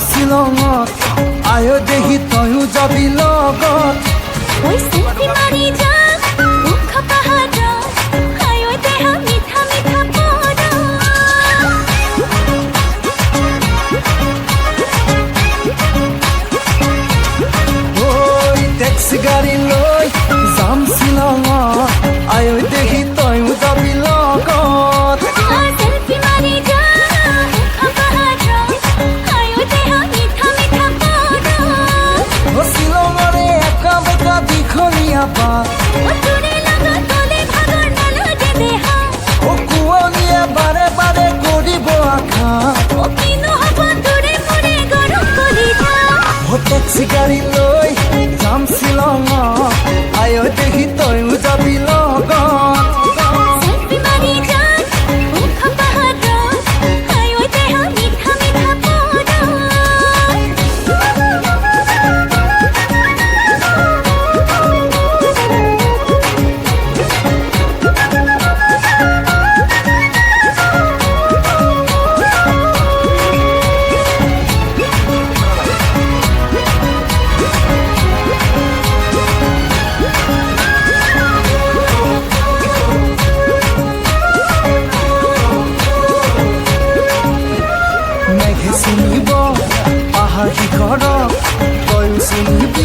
শ্বিলঙত আয়ো দেহি তয়ো যাবি লগত ওই সেলফি মারি যা মুখ পাহাড় আয়ো দেহা মিঠা মিঠা পড় ওই ট্যাক্সি গাড়ী লৈ যাম শ্বিলঙত আয়ো দেহি তয়ো যাবি লগত সেলফি মারি যা মুখ পাহাড় আয়ো দেহা মিঠা মিঠা পড় শ্বিলঙৰে একা বেকা দীঘলীয়া বাট তোৰে লগত গলে ভাগৰ নালাগে দেহা কুঁৱলীয়ে বাৰে বাৰে কৰিব আঘাত কি নহ'ব তোৰে মোৰে গৰম কৰি যা টেক্সি গাড়ী লৈ যাম শ্বিলঙত আয়ো দেহি তয়ো যাবি লগত সেলফি মারি যা মুখ পাহাড় আয়ো দেহা মিঠা মিঠা পড় মেঘে চিনিব পাহাৰ শিখৰত তয়ো চিনিবি